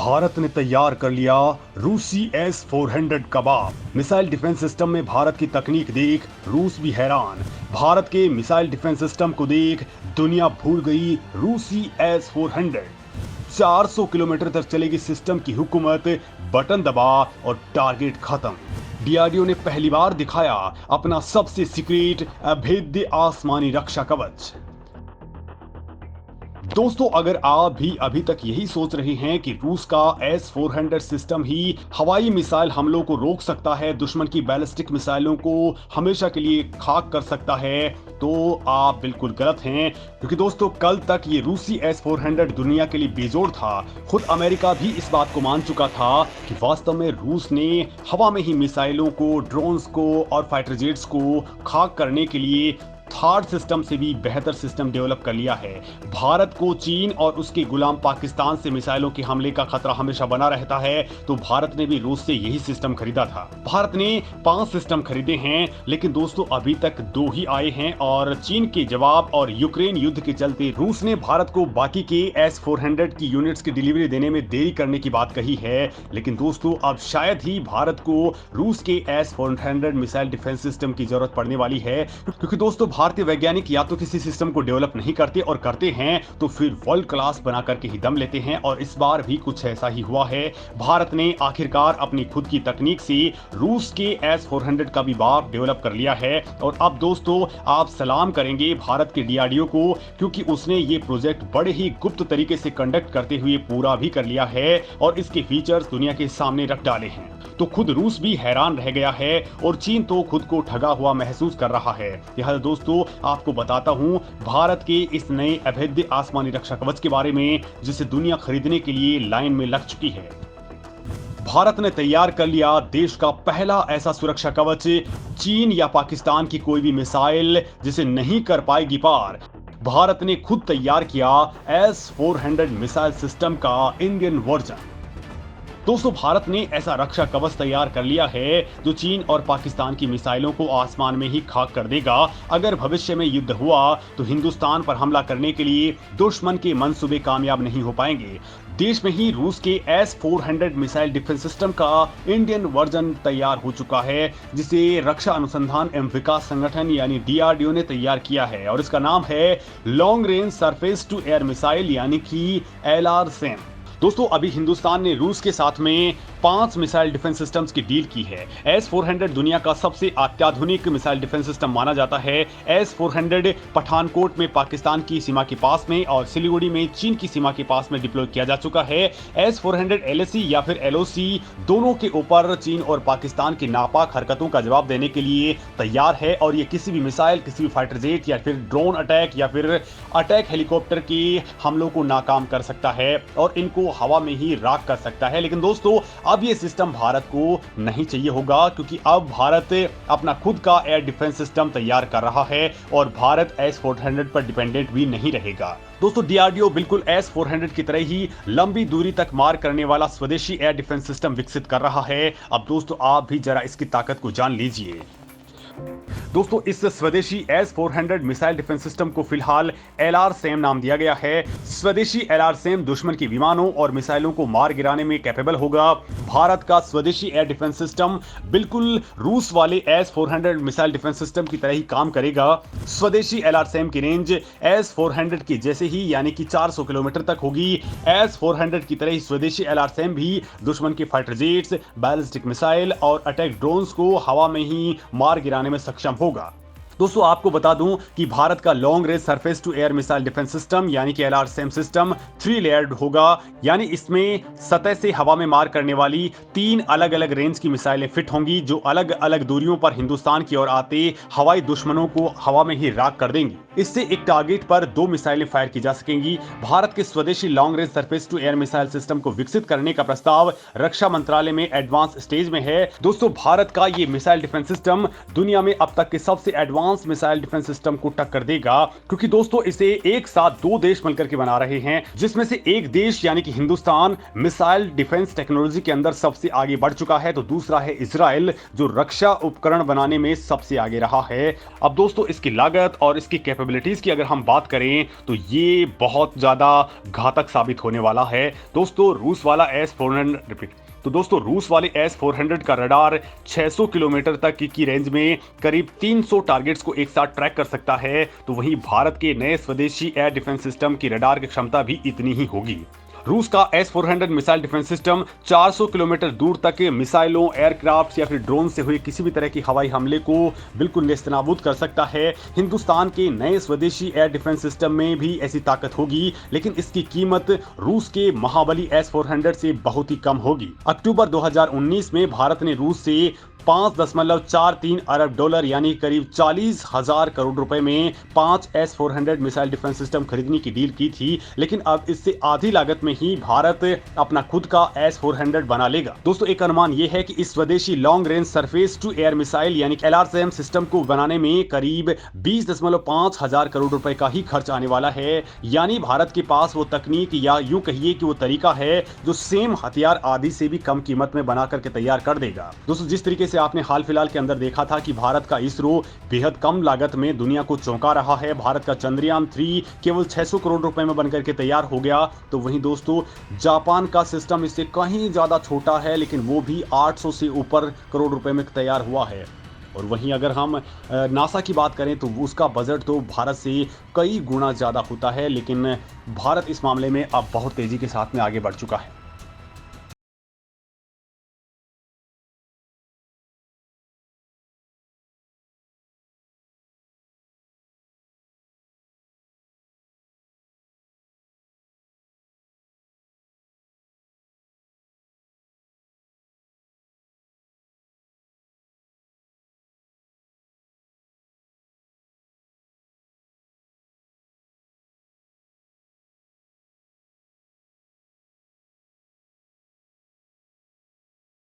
भारत ने तैयार कर लिया रूसी S-400 कबाब। मिसाइल डिफेंस सिस्टम में भारत की तकनीक देख रूस भी हैरान। भारत के मिसाइल डिफेंस सिस्टम को देख दुनिया भूल गई रूसी S-400। 400 किलोमीटर तक चलेगी सिस्टम की हुकूमत, बटन दबा और टारगेट खत्म। डीआरडीओ ने पहली बार दिखाया अपना सबसे सीक्रेट अभेद्य आसमानी रक्षा कवच। दोस्तों, अगर आप भी अभी तक यही सोच रहे हैं कि रूस का S-400 सिस्टम ही हवाई मिसाइल हमलों को रोक सकता है, दुश्मन की बैलिस्टिक मिसाइलों को हमेशा के लिए खाक कर सकता है, तो आप बिल्कुल गलत हैं। क्योंकि दोस्तों, कल तक ये रूसी S-400 दुनिया के लिए बेजोड़ था। खुद अमेरिका भी इस बात को मान चुका था कि वास्तव में रूस ने हवा में ही मिसाइलों को, ड्रोन्स को और फाइटर जेट्स को खाक करने के लिए थर्ड सिस्टम से भी बेहतर सिस्टम डेवलप कर लिया है। भारत को चीन और उसके गुलाम पाकिस्तान से मिसाइलों के हमले का खतरा हमेशा बना रहता है, तो भारत ने भी रूस से यही सिस्टम खरीदा था। भारत ने 5 सिस्टम खरीदे हैं, लेकिन दोस्तों अभी तक 2 ही आए हैं और चीन के जवाब और यूक्रेन युद्ध के चलते रूस ने भारत को बाकी के S-400 की यूनिट्स की डिलीवरी देने में देरी करने की बात कही है। लेकिन दोस्तों, अब शायद ही भारत को रूस के S-400 मिसाइल डिफेंस सिस्टम की जरूरत पड़ने वाली है, क्योंकि दोस्तों भारतीय वैज्ञानिक या तो किसी सिस्टम को डेवलप नहीं करते और करते हैं तो फिर वर्ल्ड क्लास बना करके ही दम लेते हैं, और इस बार भी कुछ ऐसा ही हुआ है। भारत ने आखिरकार अपनी खुद की तकनीक से रूस के S-400 का भी बाप डेवलप कर लिया है। और अब दोस्तों, आप सलाम करेंगे भारत के डीआरडीओ को, क्योंकि उसने ये प्रोजेक्ट बड़े ही गुप्त तरीके से कंडक्ट करते हुए पूरा भी कर लिया है और इसके फीचर्स दुनिया के सामने रख डाले हैं। तो खुद रूस भी हैरान रह गया है और चीन तो खुद को ठगा हुआ महसूस कर रहा है। यह दोस्तों आपको बताता हूं भारत के इस नए अभेद्य आसमानी रक्षा कवच के बारे में, जिसे दुनिया खरीदने के लिए लाइन में लग चुकी है। भारत ने तैयार कर लिया देश का पहला ऐसा सुरक्षा कवच, चीन या पाकिस्तान की कोई भी मिसाइल जिसे नहीं कर पाएगी पार। भारत ने खुद तैयार किया S-400 मिसाइल सिस्टम का इंडियन वर्जन। दोस्तों, भारत ने ऐसा रक्षा कवच तैयार कर लिया है जो चीन और पाकिस्तान की मिसाइलों को आसमान में ही खाक कर देगा। अगर भविष्य में युद्ध हुआ तो हिंदुस्तान पर हमला करने के लिए दुश्मन के मंसूबे कामयाब नहीं हो पाएंगे। देश में ही रूस के S-400 मिसाइल डिफेंस सिस्टम का इंडियन वर्जन तैयार हो चुका है, जिसे रक्षा अनुसंधान एवं विकास संगठन यानी डीआरडीओ ने तैयार किया है, और इसका नाम है long range surface to air missile यानी कि LRSAM। दोस्तों, अभी हिंदुस्तान ने रूस के साथ में 5 मिसाइल डिफेंस सिस्टम्स की डील की है। S-400 दुनिया का सबसे अत्याधुनिक मिसाइल डिफेंस सिस्टम माना जाता है। S-400 पठानकोट में पाकिस्तान की सीमा के पास में और सिलीगुड़ी में चीन की सीमा के पास में डिप्लॉय किया जा चुका है। S-400 LAC या फिर LOC दोनों के ऊपर चीन और पाकिस्तान की नापाक हरकतों का जवाब देने के लिए तैयार है, और ये किसी भी मिसाइल, किसी भी फाइटर जेट या फिर ड्रोन अटैक या फिर अटैक हेलीकॉप्टर के हमलों को नाकाम कर सकता है और इनको हवा में ही राख कर सकता है। लेकिन दोस्तों, अब ये सिस्टम भारत को नहीं चाहिए होगा, क्योंकि अब भारत अपना खुद का एयर डिफेंस सिस्टम तैयार कर रहा है और भारत S-400 पर डिपेंडेंट भी नहीं रहेगा। दोस्तों, डीआरडीओ बिल्कुल S-400 की तरह ही लंबी दूरी तक मार करने वाला स्वदेशी एयर डिफेंस सिस्टम विकसित कर रहा है। अब दोस्तों, आप भी जरा इसकी ताकत को जान लीजिए। दोस्तों, इस स्वदेशी S-400 मिसाइल डिफेंस सिस्टम को फिलहाल LRSAM नाम दिया गया है। स्वदेशी LRSAM दुश्मन की विमानों और मिसाइलों को मार गिराने में कैपेबल होगा। भारत का स्वदेशी एयर डिफेंस सिस्टम बिल्कुल रूस वाले S-400 मिसाइल डिफेंस सिस्टम की तरह ही काम करेगा। स्वदेशी LRSAM की रेंज S-400 की जैसे ही यानी कि 400 किलोमीटर तक होगी। S-400 की तरह ही स्वदेशी LRSAM भी दुश्मन के फाइटर जेट्स, बैलिस्टिक मिसाइल और अटैक ड्रोन्स को हवा में ही मार गिराने में सक्षम होगा। दोस्तों, आपको बता दूं कि भारत का long range surface to air missile defence system यानी कि LRSAM सिस्टम 3 लेयर्ड होगा, यानी इसमें सतह से हवा में मार करने वाली 3 अलग अलग रेंज की मिसाइलें फिट होंगी, जो अलग अलग दूरियों पर हिंदुस्तान की ओर आते हवाई दुश्मनों को हवा में ही राख कर देंगी। इससे एक टारगेट पर 2 मिसाइलें फायर की जा सकेंगी। भारत के स्वदेशी long range surface to air missile system को विकसित करने का प्रस्ताव रक्षा मंत्रालय में एडवांस स्टेज में है। दोस्तों, भारत का ये मिसाइल डिफेंस सिस्टम दुनिया में अब तक के सबसे एडवांस मिसाइल डिफेंस सिस्टम को टक्कर देगा, क्योंकि दोस्तों इसे एक साथ 2 देश मिलकर के बना रहे हैं, जिसमें से एक देश यानी कि हिंदुस्तान मिसाइल डिफेंस टेक्नोलॉजी के अंदर सबसे आगे बढ़ चुका है, तो दूसरा है इजराइल जो रक्षा उपकरण बनाने में सबसे आगे रहा है। अब दोस्तों, इसकी लागत और इसकी कैपेबिलिटी कैपेबिलिटीज की अगर हम बात करें तो ये बहुत ज़्यादा घातक साबित होने वाला है। दोस्तों रूस वाला S-400 रिपीट तो दोस्तों रूस वाले S-400 का रडार 600 किलोमीटर तक की रेंज में करीब 300 टारगेट्स को एक साथ ट्रैक कर सकता है। तो वहीं भारत के नए स्वदेशी एयर डिफेंस सिस्टम की रडार की क्षमता भी इतनी ही होगी। रूस का S-400 missile defence system 400 kilometre दूर तक मिसाइलों, एयरक्राफ्ट या फिर ड्रोन से हुए किसी भी तरह की हवाई हमले को बिल्कुल नेस्तनाबूद कर सकता है। हिंदुस्तान के नए स्वदेशी एयर डिफेंस सिस्टम में भी ऐसी ताकत होगी, लेकिन इसकी कीमत रूस के महाबली S-400 से बहुत ही कम होगी। अक्टूबर 2019 में भारत ने रूस से 5.43 अरब डॉलर यानी करीब 40,000 करोड़ रुपए में 5 S-400 मिसाइल डिफेंस सिस्टम खरीदने की डील की थी, लेकिन अब इससे आधी लागत में ही भारत अपना खुद का S-400 बना लेगा। दोस्तों एक अनुमान यह है कि इस स्वदेशी long range surface to air missile यानी LRSAM सिस्टम को बनाने में करीब 20.5 हजार करोड़ रुपए का ही खर्च आने वाला है। यानी भारत के पास वो तकनीक या यूं कहिए कि वो तरीका है जो सेम हथियार आदि से भी कम कीमत में बना करके तैयार कर देगा। दोस्तों जिस तरीके से आपने हाल फिलहाल के अंदर देखा था कि भारत का इसरो बेहद कम लागत में दुनिया को चौंका रहा है, भारत का चंद्रयान 3 केवल 600 करोड़ रुपए में बनकर के तैयार हो गया, तो वहीं दोस्तों जापान का सिस्टम इससे कहीं ज्यादा छोटा है, लेकिन वो भी 800 से ऊपर करोड़ रुपए में तैयार हुआ है। और वहीं अगर हम नासा की बात करें तो उसका बजट तो भारत से कई गुना ज्यादा होता है, लेकिन भारत इस मामले में अब बहुत तेजी के साथ में आगे बढ़ चुका है।